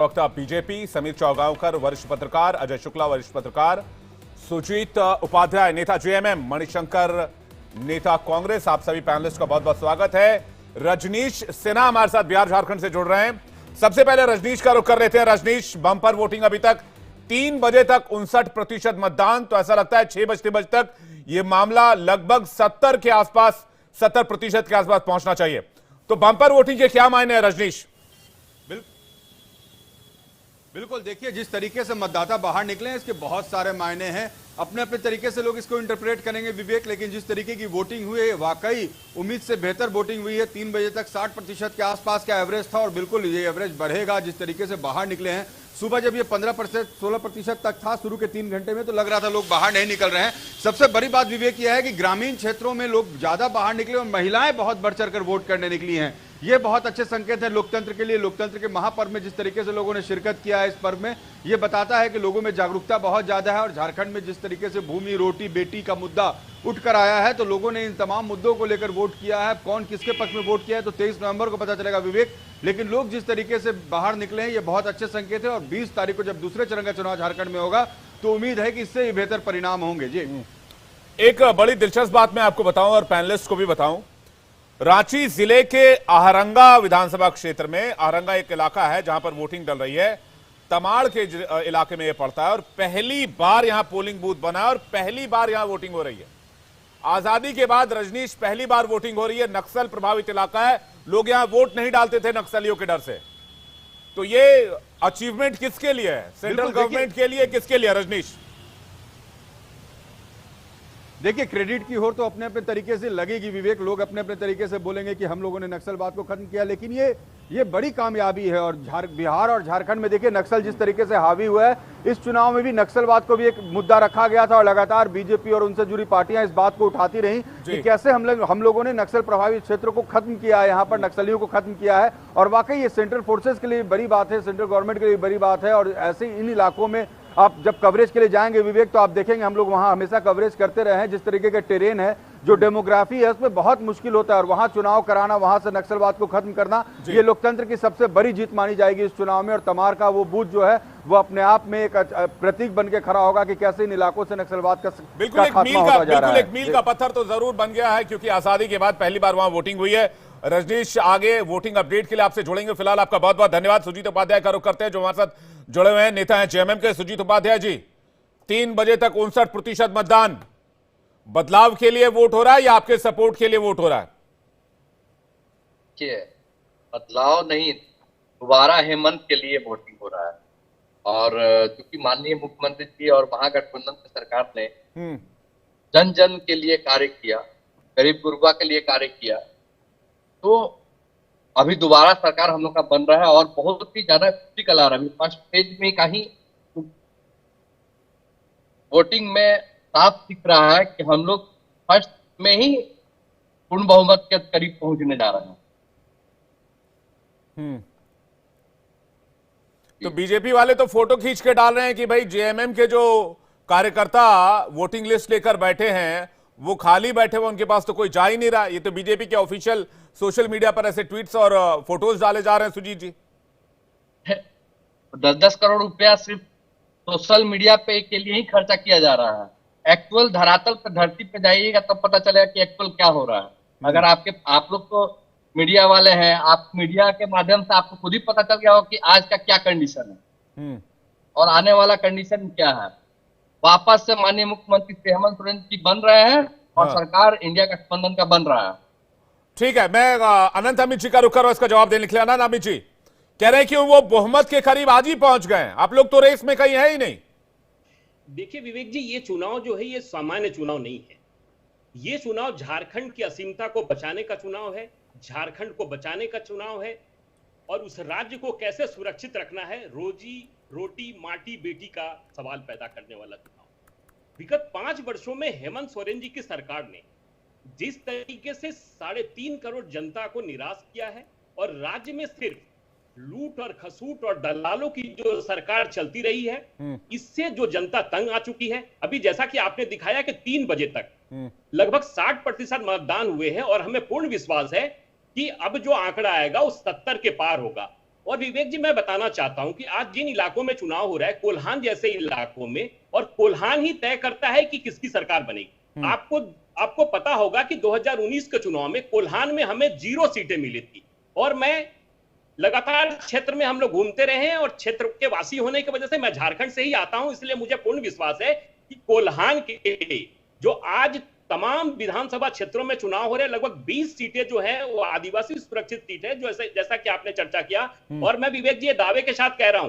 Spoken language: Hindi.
वक्ता बीजेपी समीर चौगांवकर वरिष्ठ पत्रकार, अजय शुक्ला वरिष्ठ पत्रकार, सुजीत उपाध्याय नेता जेएमएम, मणिशंकर नेता कांग्रेस, आप सभी पैनलिस्ट का बहुत बहुत स्वागत है। रजनीश सिन्हा हमारे साथ बिहार झारखंड से जुड़ रहे हैं। सबसे पहले रजनीश का रुख कर लेते हैं। रजनीश, बम्पर वोटिंग अभी तक 3 बजे तक 59% मतदान, तो ऐसा लगता है 6 बजते बजे तक यह मामला लगभग 70 के आसपास 70% के आसपास पहुंचना चाहिए। तो बम्पर वोटिंग के क्या मायने हैं रजनीश? बिल्कुल, देखिए जिस तरीके से मतदाता बाहर निकले हैं इसके बहुत सारे मायने हैं। अपने अपने तरीके से लोग इसको इंटरप्रेट करेंगे विवेक, लेकिन जिस तरीके की वोटिंग हुई है वाकई उम्मीद से बेहतर वोटिंग हुई है। 3 बजे तक 60% के आसपास का एवरेज था और बिल्कुल ये एवरेज बढ़ेगा। जिस तरीके से बाहर निकले हैं, सुबह जब ये 15% 16% तक था शुरू के 3 घंटे में, तो लग रहा था लोग बाहर नहीं निकल रहे हैं। सबसे बड़ी बात विवेक यह है कि ग्रामीण क्षेत्रों में लोग ज्यादा बाहर निकले और महिलाएं बहुत बढ़ चढ़ कर वोट करने निकली हैं। ये बहुत अच्छे संकेत है लोकतंत्र के लिए। लोकतंत्र के महापर्व में जिस तरीके से लोगों ने शिरकत किया है इस पर्व में, ये बताता है कि लोगों में जागरूकता बहुत ज्यादा है। और झारखंड में जिस तरीके से भूमि, रोटी, बेटी का मुद्दा उठकर आया है, तो लोगों ने इन तमाम मुद्दों को लेकर वोट किया है। कौन किसके पक्ष में वोट किया है तो 23 नवंबर को पता चलेगा विवेक, लेकिन लोग जिस तरीके से बाहर निकले हैं ये बहुत अच्छे संकेत है। और 20 तारीख को जब दूसरे चरण का चुनाव झारखंड में होगा तो उम्मीद है कि इससे ही बेहतर परिणाम होंगे। जी, एक बड़ी दिलचस्प बात मैं आपको बताऊं और पैनलिस्ट को भी बताऊं। रांची जिले के आहरंगा विधानसभा क्षेत्र में, आहरंगा एक इलाका है जहां पर वोटिंग डल रही है, तमाड़ के इलाके में यह पड़ता है और पहली बार यहां पोलिंग बूथ बना है और पहली बार यहां वोटिंग हो रही है। आजादी के बाद रजनीश पहली बार वोटिंग हो रही है। नक्सल प्रभावित इलाका है, लोग यहां वोट नहीं डालते थे नक्सलियों के डर से। तो ये अचीवमेंट किसके लिए है? सेंट्रल गवर्नमेंट के लिए, किसके लिए रजनीश? देखिए क्रेडिट की होड़ तो अपने अपने तरीके से लगेगी विवेक। लोग अपने अपने तरीके से बोलेंगे कि हम लोगों ने नक्सलवाद को खत्म किया, लेकिन ये बड़ी कामयाबी है। और बिहार और झारखंड में देखिए नक्सल जिस तरीके से हावी हुआ है, इस चुनाव में भी नक्सलवाद को भी एक मुद्दा रखा गया था और लगातार बीजेपी और उनसे जुड़ी पार्टियां इस बात को उठाती रही कि कैसे हम लोगों ने नक्सल प्रभावित क्षेत्रों को खत्म किया है, यहाँ पर नक्सलियों को खत्म किया है। और वाकई ये सेंट्रल फोर्सेस के लिए बड़ी बात है, सेंट्रल गवर्नमेंट के लिए बड़ी बात है। और ऐसे इन इलाकों में आप जब कवरेज के लिए जाएंगे विवेक, तो आप देखेंगे हम लोग वहां हमेशा कवरेज करते रहे हैं। जिस तरीके के टेरेन है, जो डेमोग्राफी है, उसमें बहुत मुश्किल होता है और वहां चुनाव कराना, वहां से नक्सलवाद को खत्म करना, ये लोकतंत्र की सबसे बड़ी जीत मानी जाएगी इस चुनाव में। और तमार का वो बूथ जो है वो अपने आप में एक प्रतीक बन के खड़ा होगा कि कैसे इन इलाकों से नक्सलवाद का बिल्कुल एक मील का पत्थर तो जरूर बन गया है, क्योंकि आजादी के बाद पहली बार वहां वोटिंग हुई है। रजनीश, आगे वोटिंग अपडेट के लिए आपसे जुड़ेंगे। फिलहाल आपका बहुत बहुत धन्यवाद। सुजीत उपाध्याय का रुख करते हैं जो हमारे साथ जुड़े हुए हैं, नेता है जेएमएम के। सुजीत उपाध्याय जी, 3 बजे तक 59% मतदान, बदलाव के लिए वोट हो रहा है या आपके सपोर्ट के लिए वोट हो रहा है? बदलाव नहीं, दोबारा हेमंत के लिए वोटिंग हो रहा है। और क्योंकि माननीय मुख्यमंत्री जी और महागठबंधन की सरकार ने जन जन के लिए कार्य किया, गरीब गुरबा के लिए कार्य किया, तो अभी दोबारा सरकार हम लोग का बन रहा है और बहुत ही ज्यादा खुशी का ला रहा है। फर्स्ट फेज में कहीं वोटिंग में साफ दिख रहा है कि हम लोग फर्स्ट में ही पूर्ण बहुमत के करीब पहुंचने जा रहे हैं। तो बीजेपी वाले तो फोटो खींच के डाल रहे हैं कि भाई जेएमएम के जो कार्यकर्ता वोटिंग लिस्ट लेकर बैठे हैं वो खाली बैठे हुए, उनके पास तो कोई जा ही नहीं रहा। ये तो बीजेपी के ऑफिशियल सोशल मीडिया पर ऐसे ट्वीट्स और फोटोज डाले जा रहे हैं। सुजीत जी, 10-10 करोड़ रुपया सिर्फ सोशल मीडिया पे के लिए ही खर्चा किया जा रहा है। एक्चुअल धरातल पे, धरती पे जाइएगा तब पता चलेगा कि एक्चुअल क्या हो रहा है। अगर आप लोग तो मीडिया वाले हैं, आप मीडिया के माध्यम से आपको खुद ही पता चल गया हो कि आज का क्या कंडीशन है और आने वाला कंडीशन क्या है। वापस से माननीय मुख्यमंत्री हेमंत सोरेन जी बन रहे हैं और सरकार इंडिया गठबंधन का बन रहा है। ठीक है, मैं अनंत अमित जी का रुक कर इसका जवाब देने के लिए। अनंत अमित जी कह रहे हैं कि वो बहुमत के करीब आज ही पहुंच गए, आप लोग तो रेस में कहीं है ही नहीं। देखिए विवेक जी, ये चुनाव जो है ये सामान्य चुनाव नहीं है। ये चुनाव झारखंड की असीमता को बचाने का चुनाव है, झारखंड को बचाने का चुनाव है और उस राज्य को कैसे सुरक्षित रखना है, रोजी रोटी माटी बेटी का सवाल पैदा करने वाला चुनाव। विगत 5 वर्षों में हेमंत सोरेन जी की सरकार ने जिस तरीके से 3.5 करोड़ जनता को निराश किया है और राज्य में सिर्फ लूट और खसूट और दलालों की जो सरकार चलती रही है, इससे जो जनता तंग आ चुकी है। अभी जैसा कि आपने दिखाया कि 3 बजे तक लगभग 60% मतदान हुए हैं और हमें पूर्ण विश्वास है कि अब जो आंकड़ा आएगा वो 70 के पार होगा। और विवेक जी मैं बताना चाहता हूं कि आज जिन इलाकों में चुनाव हो रहा है, कोल्हान जैसे इलाकों में, और कोल्हान ही तय करता है कि किसकी सरकार बनेगी। आपको पता होगा कि 2019 के चुनाव में कोल्हान में हमें 0 सीटें मिली थी, और मैं लगातार क्षेत्र में हम लोग घूमते रहे हैं, और क्षेत्र के वासी होने की वजह से मैं झारखंड से ही आता हूं, इसलिए मुझे पूर्ण विश्वास है कि कोल्हान के जो आज तमाम विधानसभा क्षेत्रों में चुनाव हो रहे हैं, लगभग 20 सीटें जो है वो आदिवासी सुरक्षित सीट है, जो जैसा कि आपने चर्चा किया। और मैं विवेक जी ये दावे के साथ कह रहा हूं